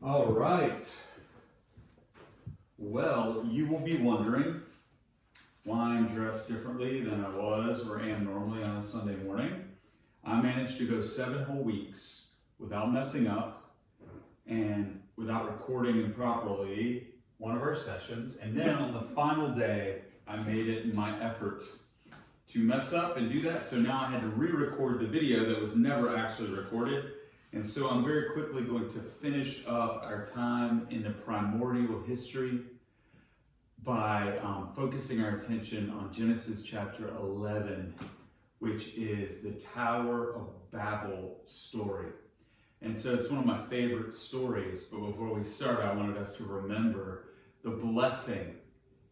All right. Well, you will be wondering why I'm dressed differently than I was or am normally on a Sunday morning. I managed to go 7 whole weeks without messing up and without recording improperly one of our sessions. And then on the final day, I made it in my effort to mess up and do that. So now I had to re-record the video that was never actually recorded. And so I'm very quickly going to finish up our time in the primordial history by focusing our attention on Genesis chapter 11, which is the Tower of Babel story. And so it's one of my favorite stories, but before we start, I wanted us to remember the blessing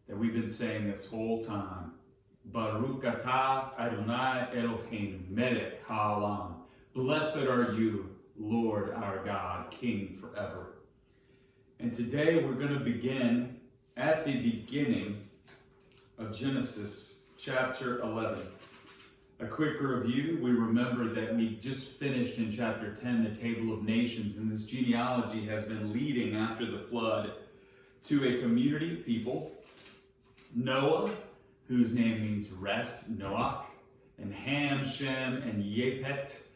that we've been saying this whole time. Baruch atah Adonai Eloheinu melech haolam. Blessed are you, Lord our God, King forever. And today we're going to begin at the beginning of Genesis chapter 11. A quick review, we remember that we just finished in chapter 10 the Table of Nations, and this genealogy has been leading after the flood to a community of people, Noah, whose name means rest, Noach, and Ham, Shem, and Japheth.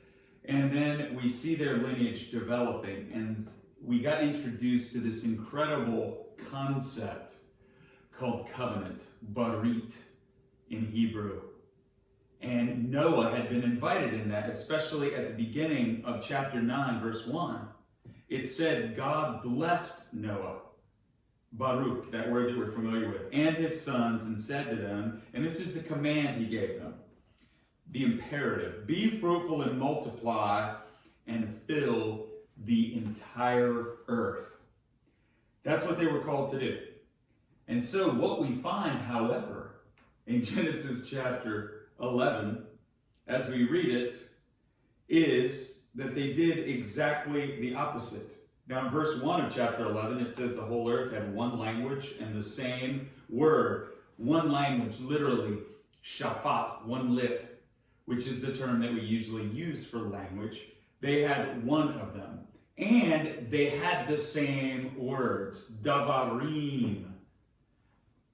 And then we see their lineage developing, and we got introduced to this incredible concept called covenant, barit in Hebrew. And Noah had been invited in that, especially at the beginning of chapter 9, verse 1. It said God blessed Noah, Baruch, that word that we're familiar with, and his sons, and said to them, and this is the command he gave them, the imperative, be fruitful and multiply and fill the entire earth. That's what they were called to do. And so what we find, however, in Genesis chapter 11, as we read it, is that they did exactly the opposite. Now in verse 1 of chapter 11, it says the whole earth had one language and the same word. One language, literally, shafat, one lip, which is the term that we usually use for language. They had one of them. And they had the same words, davarim.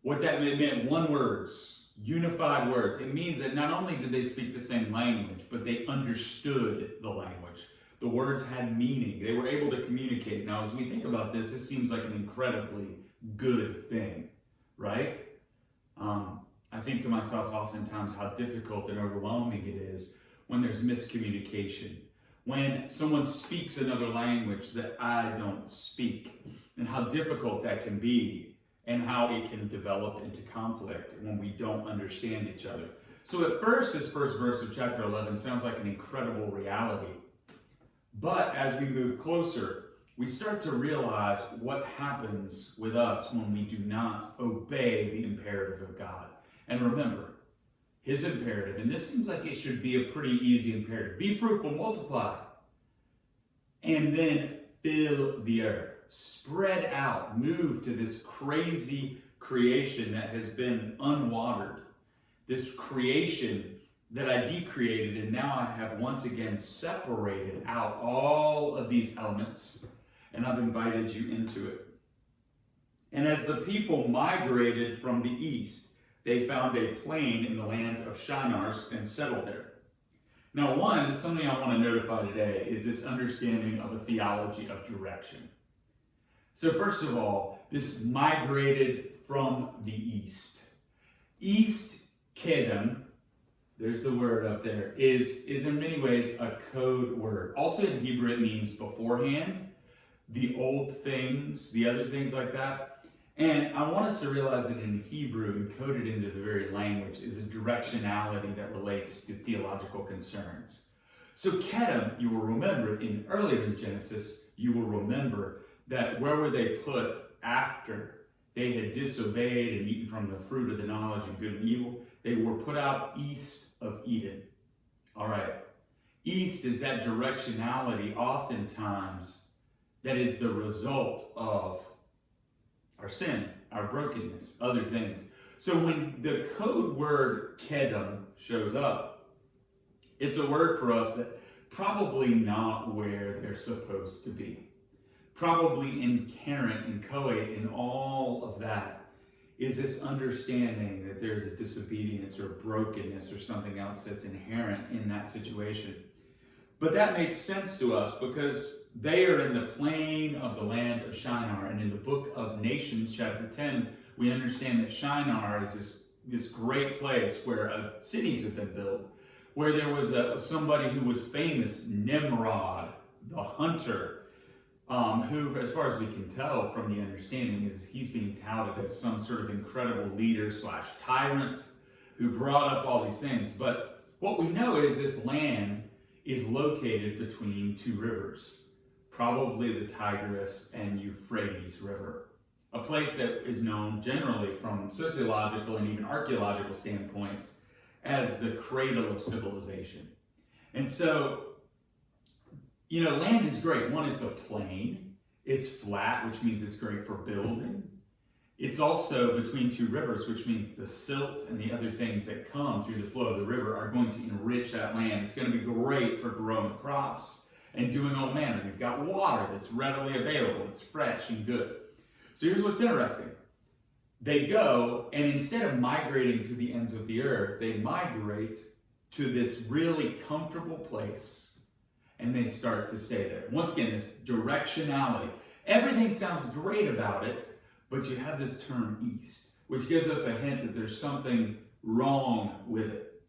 What that meant, one words, unified words. It means that not only did they speak the same language, but they understood the language. The words had meaning. They were able to communicate. Now, as we think about this, this seems like an incredibly good thing, right? I think to myself oftentimes how difficult and overwhelming it is when there's miscommunication, when someone speaks another language that I don't speak, and how difficult that can be, and how it can develop into conflict when we don't understand each other. So at first, this first verse of chapter 11 sounds like an incredible reality. But as we move closer, we start to realize what happens with us when we do not obey the imperative of God. And remember, his imperative, and this seems like it should be a pretty easy imperative, be fruitful, multiply, and then fill the earth. Spread out, move to this crazy creation that has been unwatered. This creation that I decreated, and now I have once again separated out all of these elements, and I've invited you into it. And as the people migrated from the east, they found a plain in the land of Shinar and settled there. Now, something I want to notify today is this understanding of a theology of direction. So first of all, this migrated from the east. East Kedem, there's the word up there, is in many ways a code word. Also in Hebrew it means beforehand, the old things, the other things like that. And I want us to realize that in Hebrew, encoded into the very language, is a directionality that relates to theological concerns. So Kedem, you will remember, earlier in Genesis, you will remember that where were they put after they had disobeyed and eaten from the fruit of the knowledge of good and evil? They were put out east of Eden. All right. East is that directionality oftentimes that is the result of our sin, our brokenness, other things. So when the code word Kedem shows up, it's a word for us that probably not where they're supposed to be. probably inherent, inchoate in all of that, is this understanding that there's a disobedience or brokenness or something else that's inherent in that situation. But that makes sense to us because they are in the plain of the land of Shinar. And in the book of Nations, chapter 10, we understand that Shinar is this great place where cities have been built, where there was somebody who was famous, Nimrod, the hunter, who, as far as we can tell from the understanding, is he's being touted as some sort of incredible leader / tyrant who brought up all these things. But what we know is this land is located between two rivers, probably the Tigris and Euphrates River, a place that is known generally from sociological and even archaeological standpoints as the cradle of civilization. And so, land is great. One, it's a plain. It's flat, which means it's great for building. It's also between two rivers, which means the silt and the other things that come through the flow of the river are going to enrich that land. It's going to be great for growing crops and doing all manner. You've got water that's readily available. It's fresh and good. So here's what's interesting. They go, and instead of migrating to the ends of the earth, they migrate to this really comfortable place, and they start to stay there. Once again, this directionality. Everything sounds great about it, but you have this term east, which gives us a hint that there's something wrong with it.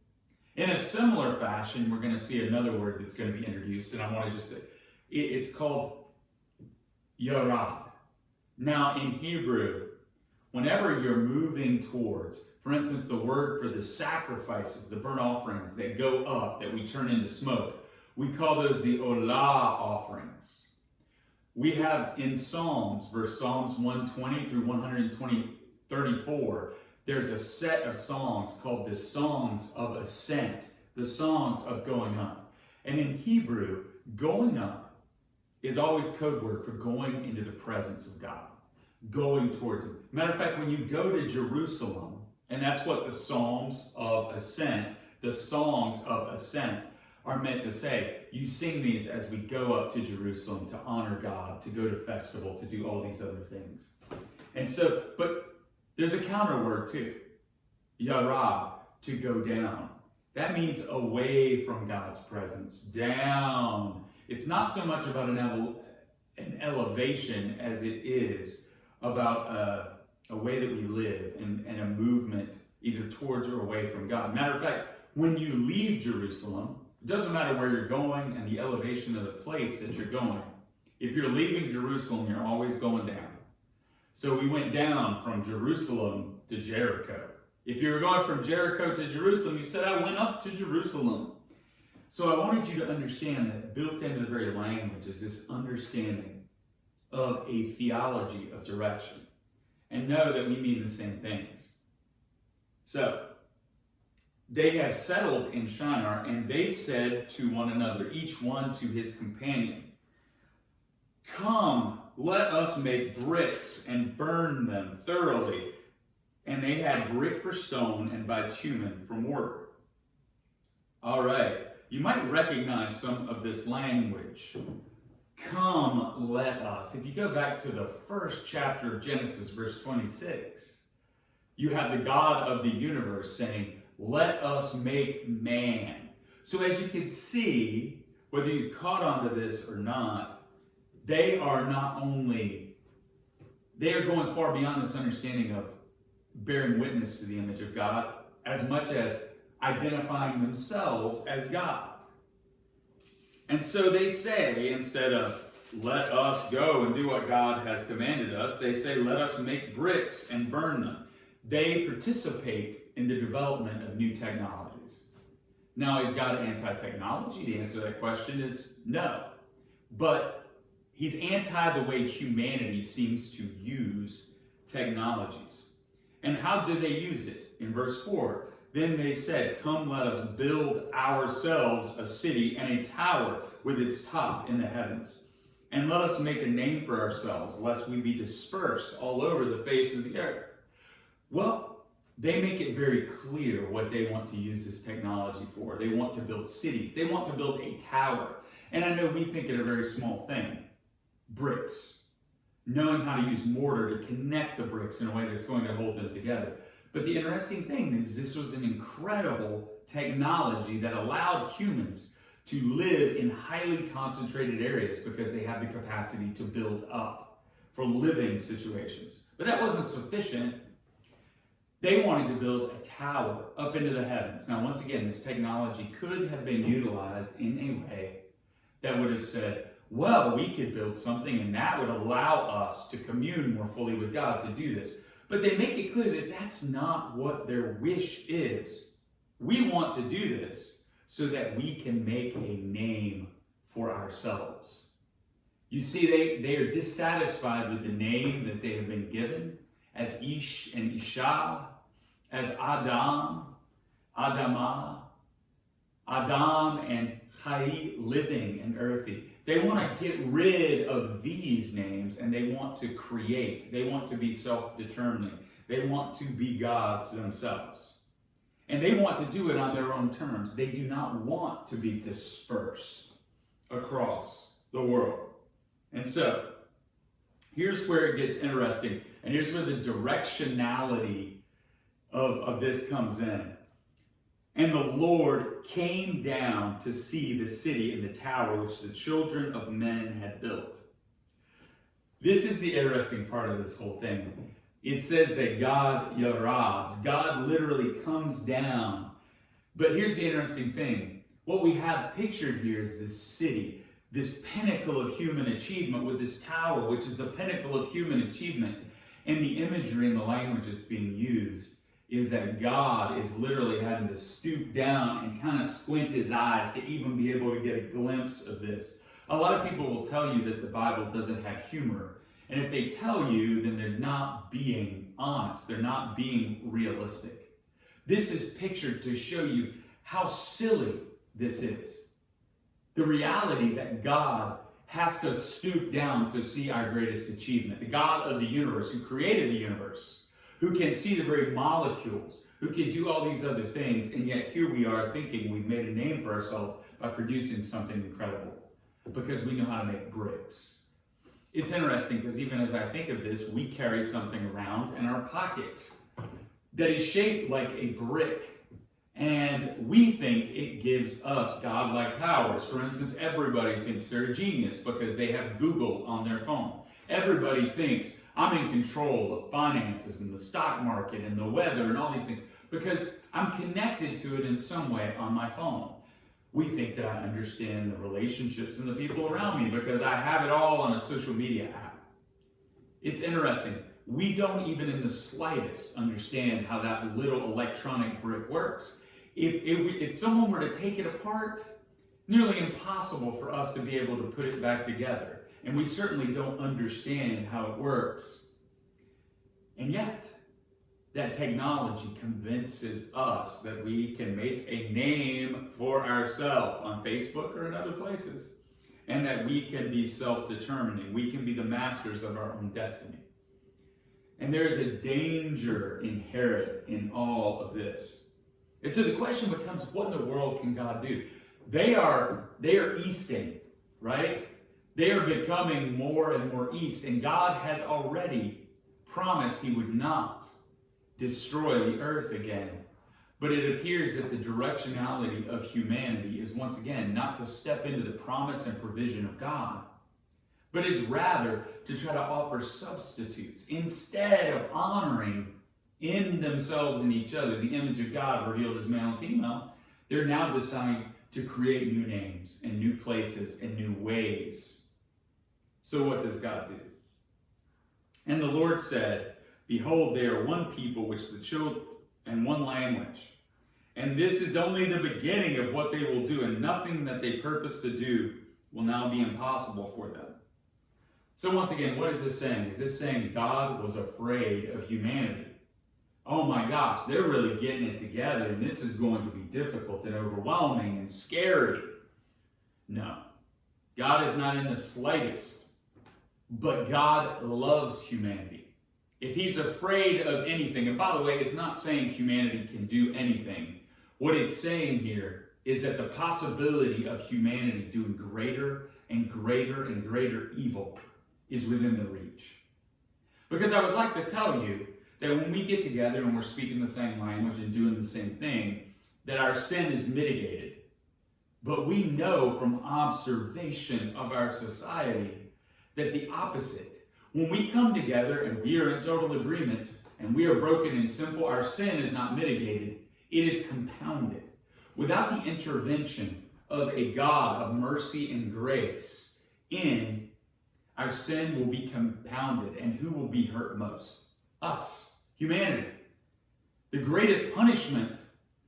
In a similar fashion, we're going to see another word that's going to be introduced, and I want to it's called yarad. Now, in Hebrew, whenever you're moving towards, for instance, the word for the sacrifices, the burnt offerings that go up, that we turn into smoke, we call those the olah offerings. We have in Psalms 120 through 134, there's a set of songs called the songs of ascent, the songs of going up. And in Hebrew, going up is always code word for going into the presence of God, going towards Him. Matter of fact, when you go to Jerusalem, and that's what the Psalms of Ascent, the songs of ascent are meant to say. You sing these as we go up to Jerusalem to honor God, to go to festival, to do all these other things. And so, but there's a counter word too. Yarah, to go down. That means away from God's presence, down. It's not so much about an elevation as it is about a way that we live and a movement either towards or away from God. Matter of fact, when you leave Jerusalem, it doesn't matter where you're going and the elevation of the place that you're going. If you're leaving Jerusalem, you're always going down. So we went down from Jerusalem to Jericho. If you were going from Jericho to Jerusalem, you said, I went up to Jerusalem. So I wanted you to understand that built into the very language is this understanding of a theology of direction. And know that we mean the same things. So, they have settled in Shinar, and they said to one another, each one to his companion, come, let us make bricks and burn them thoroughly. And they had brick for stone and bitumen for mortar. All right, you might recognize some of this language. Come, let us. If you go back to the first chapter of Genesis, verse 26, you have the God of the universe saying, let us make man. So as you can see, whether you caught on to this or not, they are going far beyond this understanding of bearing witness to the image of God, as much as identifying themselves as God. And so they say, instead of let us go and do what God has commanded us, they say, let us make bricks and burn them. They participate in the development of new technologies. Now, is God anti-technology? The answer to that question is no. But He's anti the way humanity seems to use technologies. And how do they use it? In verse 4, then they said, come, let us build ourselves a city and a tower with its top in the heavens. And let us make a name for ourselves, lest we be dispersed all over the face of the earth. Well, they make it very clear what they want to use this technology for. They want to build cities. They want to build a tower. And I know we think it a very small thing. Bricks. knowing how to use mortar to connect the bricks in a way that's going to hold them together. But the interesting thing is this was an incredible technology that allowed humans to live in highly concentrated areas because they have the capacity to build up for living situations. But that wasn't sufficient. They wanted to build a tower up into the heavens. Now, once again, this technology could have been utilized in a way that would have said, well, we could build something and that would allow us to commune more fully with God to do this. But they make it clear that that's not what their wish is. We want to do this so that we can make a name for ourselves. You see, they are dissatisfied with the name that they have been given as Ish and Isha, as Adam, Adamah, Adam and Chai, living and earthy. They want to get rid of these names and they want to create. They want to be self-determining. They want to be gods themselves. And they want to do it on their own terms. They do not want to be dispersed across the world. And so, here's where it gets interesting. And here's where the directionality of this comes in. And the Lord came down to see the city and the tower which the children of men had built. This is the interesting part of this whole thing. It says that God yarads. God literally comes down. But here's the interesting thing. What we have pictured here is this city, this pinnacle of human achievement with this tower, which is the pinnacle of human achievement. And the imagery and the language that's being used is that God is literally having to stoop down and kind of squint his eyes to even be able to get a glimpse of this. A lot of people will tell you that the Bible doesn't have humor. And if they tell you, then they're not being honest. They're not being realistic. This is pictured to show you how silly this is. The reality that God has to stoop down to see our greatest achievement. The God of the universe, who created the universe, who can see the very molecules, who can do all these other things, and yet here we are thinking we've made a name for ourselves by producing something incredible because we know how to make bricks. It's interesting because even as I think of this, we carry something around in our pocket that is shaped like a brick, and we think it gives us godlike powers. For instance, everybody thinks they're a genius because they have Google on their phone. Everybody thinks I'm in control of finances and the stock market and the weather and all these things because I'm connected to it in some way on my phone. We think that I understand the relationships and the people around me because I have it all on a social media app. It's interesting. We don't even in the slightest understand how that little electronic brick works. If someone were to take it apart, nearly impossible for us to be able to put it back together. And we certainly don't understand how it works. And yet, that technology convinces us that we can make a name for ourselves on Facebook or in other places, and that we can be self-determining. We can be the masters of our own destiny. And there is a danger inherent in all of this. And so the question becomes, what in the world can God do? They are easting, right? They are becoming more and more east, and God has already promised he would not destroy the earth again. But it appears that the directionality of humanity is once again not to step into the promise and provision of God, but is rather to try to offer substitutes. Instead of honoring in themselves and each other the image of God revealed as male and female, they're now deciding to create new names and new places and new ways. So what does God do? And the Lord said, behold, they are one people which the children and one language. And this is only the beginning of what they will do, and nothing that they purpose to do will now be impossible for them. So once again, what is this saying? Is this saying God was afraid of humanity? Oh my gosh, they're really getting it together, and this is going to be difficult and overwhelming and scary. No, God is not in the slightest. But God loves humanity. If he's afraid of anything, and by the way, it's not saying humanity can do anything. What it's saying here is that the possibility of humanity doing greater and greater and greater evil is within the reach. Because I would like to tell you that when we get together and we're speaking the same language and doing the same thing, that our sin is mitigated. But we know from observation of our society that the opposite. When we come together and we are in total agreement and we are broken and sinful, our sin is not mitigated. It is compounded. Without the intervention of a God of mercy and grace our sin will be compounded. And who will be hurt most? Us, humanity. The greatest punishment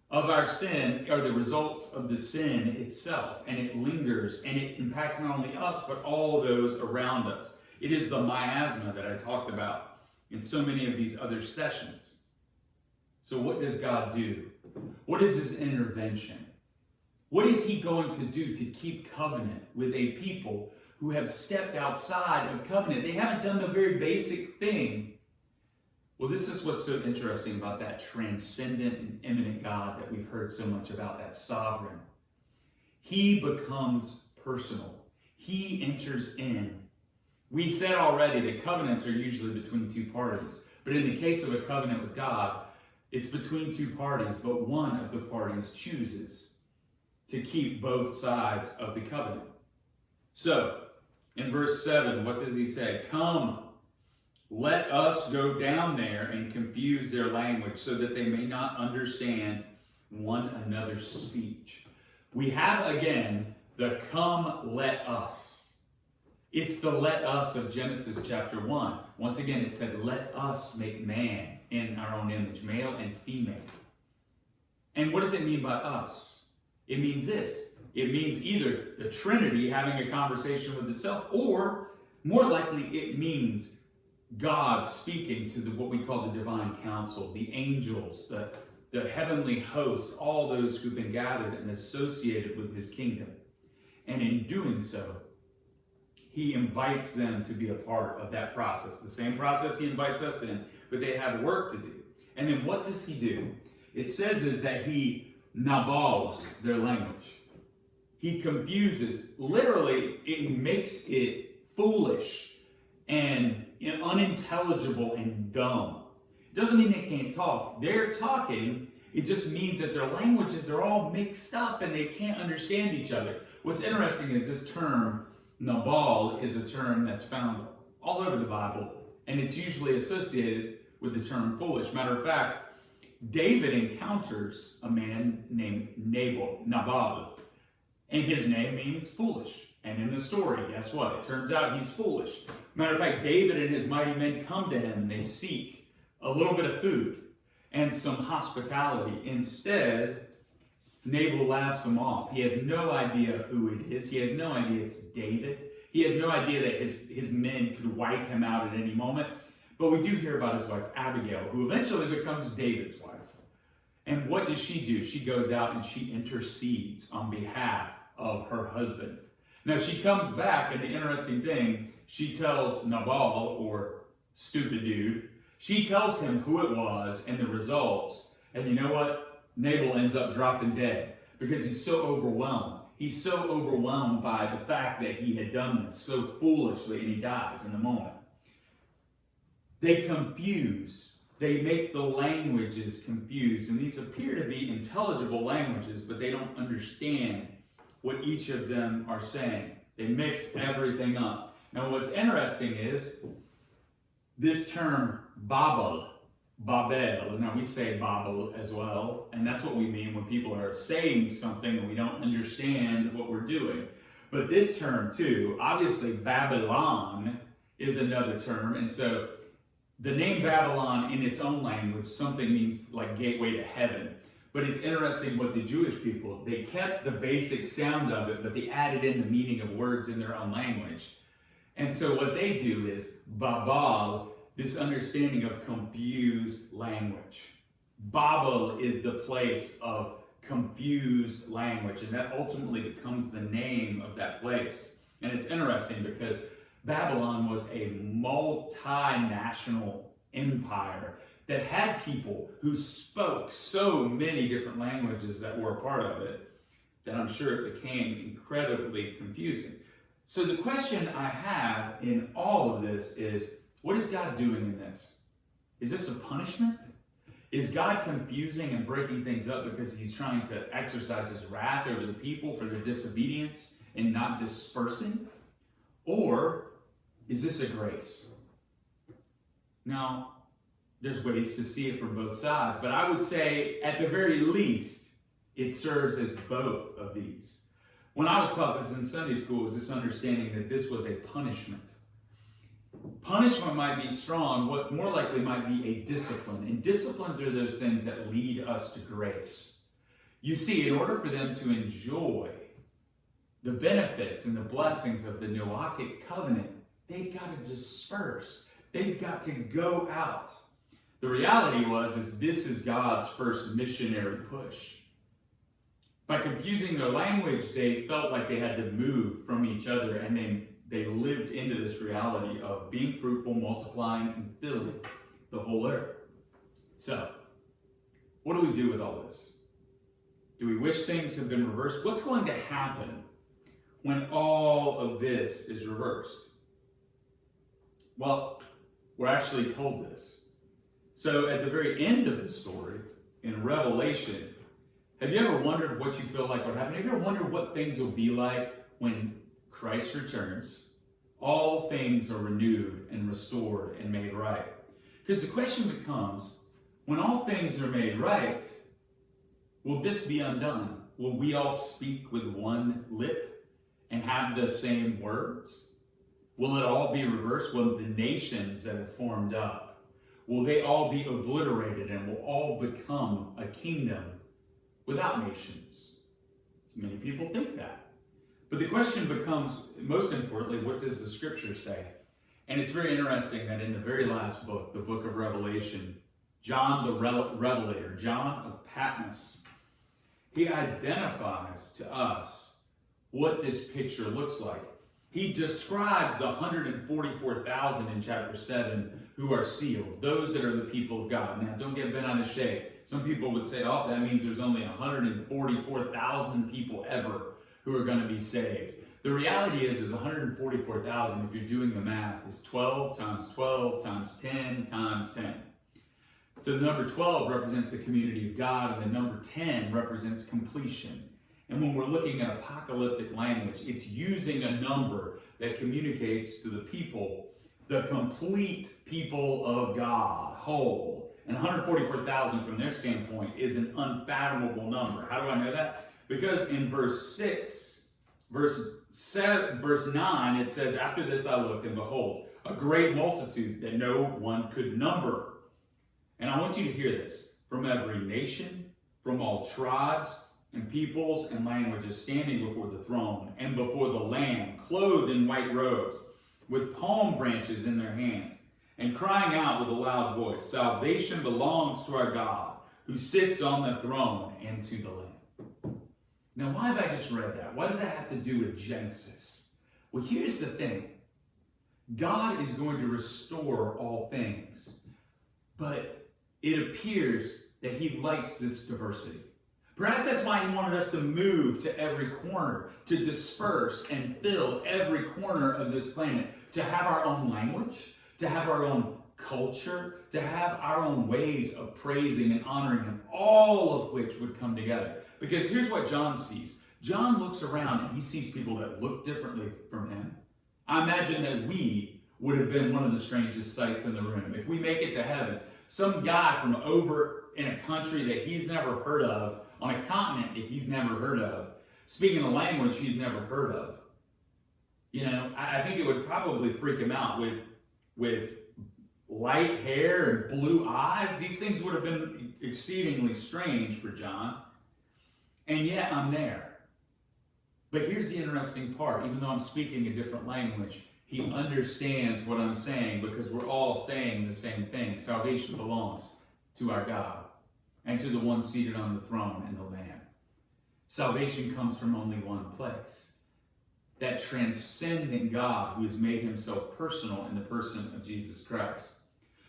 of our sin are the results of the sin itself, and it lingers, and it impacts not only us, but all those around us. It is the miasma that I talked about in so many of these other sessions. So what does God do? What is his intervention? What is he going to do to keep covenant with a people who have stepped outside of covenant? They haven't done the very basic thing. Well, this is what's so interesting about that transcendent and immanent God that we've heard so much about, that sovereign. He becomes personal. He enters in. We said already that covenants are usually between two parties. But in the case of a covenant with God, it's between two parties, but one of the parties chooses to keep both sides of the covenant. So, in verse 7, what does he say? Come, let us go down there and confuse their language so that they may not understand one another's speech. We have again the come, let us. It's the let us of Genesis chapter 1. Once again, it said, let us make man in our own image, male and female. And what does it mean by us? It means this. It means either the Trinity having a conversation with itself, or more likely it means God speaking to what we call the divine council, the angels, the heavenly host, all those who've been gathered and associated with his kingdom. And in doing so, he invites them to be a part of that process. The same process he invites us in, but they have work to do. And then what does he do? It says is that he nabals their language. He confuses, literally, he makes it foolish and unintelligible and dumb. It doesn't mean they can't talk. They're talking. It just means that their languages are all mixed up and they can't understand each other. What's interesting is this term, nabal, is a term that's found all over the Bible, and it's usually associated with the term foolish. Matter of fact, David encounters a man named Nabal, and his name means foolish. And in the story, guess what? It turns out he's foolish. Matter of fact, David and his mighty men come to him and they seek a little bit of food and some hospitality. Instead, Nabal laughs him off. He has no idea who it is. He has no idea it's David. He has no idea that his men could wipe him out at any moment. But we do hear about his wife, Abigail, who eventually becomes David's wife. And what does she do? She goes out and she intercedes on behalf of her husband. Now she comes back, and the interesting thing, she tells Nabal, or stupid dude, she tells him who it was and the results. And you know what? Nabal ends up dropping dead because he's so overwhelmed. He's so overwhelmed by the fact that he had done this so foolishly, and he dies in the moment. They confuse. They make the languages confused. And these appear to be intelligible languages, but they don't understand what each of them are saying. They mix everything up. Now what's interesting is this term Babel, now we say Babel as well, and that's what we mean when people are saying something and we don't understand what we're doing. But this term too, obviously Babylon is another term, and so the name Babylon in its own language, something means like gateway to heaven. But it's interesting what the Jewish people, they kept the basic sound of it, but they added in the meaning of words in their own language. And so what they do is Babel, this understanding of confused language. Babel is the place of confused language, and that ultimately becomes the name of that place. And it's interesting because Babylon was a multinational empire that had people who spoke so many different languages that were a part of it, that I'm sure it became incredibly confusing. So the question I have in all of this is, what is God doing in this? Is this a punishment? Is God confusing and breaking things up because he's trying to exercise his wrath over the people for their disobedience and not dispersing? Or is this a grace? Now, there's ways to see it from both sides, but I would say at the very least, it serves as both of these. When I was taught this in Sunday school, was this understanding that this was a punishment. Punishment might be strong, what more likely might be a discipline. And disciplines are those things that lead us to grace. You see, in order for them to enjoy the benefits and the blessings of the Noachic covenant, they've got to disperse. They've got to go out. The reality is this is God's first missionary push. By confusing their language, they felt like they had to move from each other, and they lived into this reality of being fruitful, multiplying, and filling the whole earth. So, what do we do with all this? Do we wish things had been reversed? What's going to happen when all of this is reversed? Well, we're actually told this. So, at the very end of the story, in Revelation, have you ever wondered what you feel like would happen? Have you ever wondered what things will be like when Christ returns? All things are renewed and restored and made right. Because the question becomes, when all things are made right, will this be undone? Will we all speak with one lip and have the same words? Will it all be reversed? Will the nations that have formed up, will they all be obliterated and will all become a kingdom without nations? Many people think that. But the question becomes, most importantly, what does the scripture say? And it's very interesting that in the very last book, the book of Revelation, John the Revelator, John of Patmos, he identifies to us what this picture looks like. He describes the 144,000 in chapter 7 who are sealed, those that are the people of God. Now, don't get bent out of shape. Some people would say, oh, that means there's only 144,000 people ever who are going to be saved. The reality is 144,000, if you're doing the math, is 12 times 12 times 10 times 10. So the number 12 represents the community of God, and the number 10 represents completion. And when we're looking at apocalyptic language, it's using a number that communicates to the people, the complete people of God, whole. And 144,000 from their standpoint is an unfathomable number. How do I know that? Because in verse 9, it says, after this I looked, and behold, a great multitude that no one could number. And I want you to hear this. From every nation, from all tribes, and peoples and languages, standing before the throne and before the Lamb, clothed in white robes, with palm branches in their hands, and crying out with a loud voice, salvation belongs to our God, who sits on the throne, and to the Lamb. Now, why have I just read that? What does that have to do with Genesis? Well, here's the thing. God is going to restore all things, but it appears that he likes this diversity. Perhaps that's why he wanted us to move to every corner, to disperse and fill every corner of this planet, to have our own language, to have our own culture, to have our own ways of praising and honoring him, all of which would come together. Because here's what John sees. John looks around and he sees people that look differently from him. I imagine that we would have been one of the strangest sights in the room. If we make it to heaven, some guy from over in a country that he's never heard of, on a continent that he's never heard of, speaking a language he's never heard of. You know, I think it would probably freak him out with light hair and blue eyes. These things would have been exceedingly strange for John. And yet I'm there. But here's the interesting part. Even though I'm speaking a different language, he understands what I'm saying because we're all saying the same thing. Salvation belongs to our God and to the one seated on the throne and the Lamb. Salvation comes from only one place. That transcendent God who has made himself personal in the person of Jesus Christ.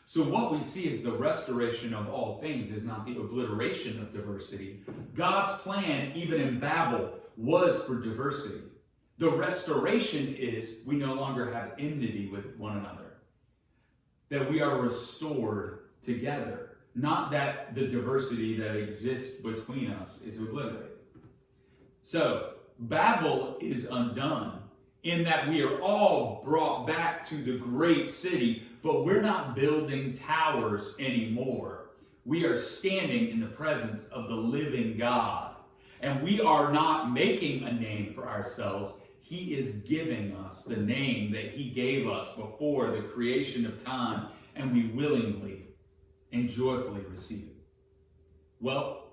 So what we see is the restoration of all things is not the obliteration of diversity. God's plan, even in Babel, was for diversity. The restoration is we no longer have enmity with one another, that we are restored together, not that the diversity that exists between us is obliterated. So Babel is undone in that we are all brought back to the great city, but we're not building towers anymore. We are standing in the presence of the living God, and we are not making a name for ourselves. He is giving us the name that he gave us before the creation of time, and we willingly and joyfully receive it. Well,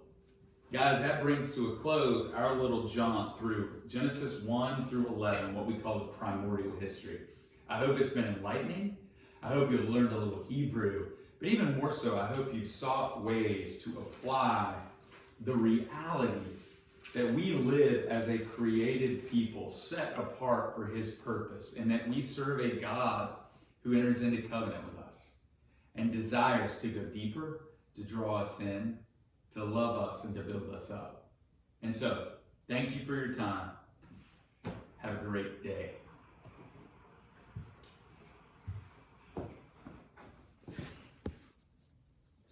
guys, that brings to a close our little jaunt through Genesis 1 through 11, what we call the primordial history. I hope it's been enlightening. I hope you've learned a little Hebrew, but even more so, I hope you've sought ways to apply the reality that we live as a created people set apart for his purpose, and that we serve a God who enters into covenant with us and desires to go deeper, to draw us in, to love us, and to build us up. And so, thank you for your time. Have a great day.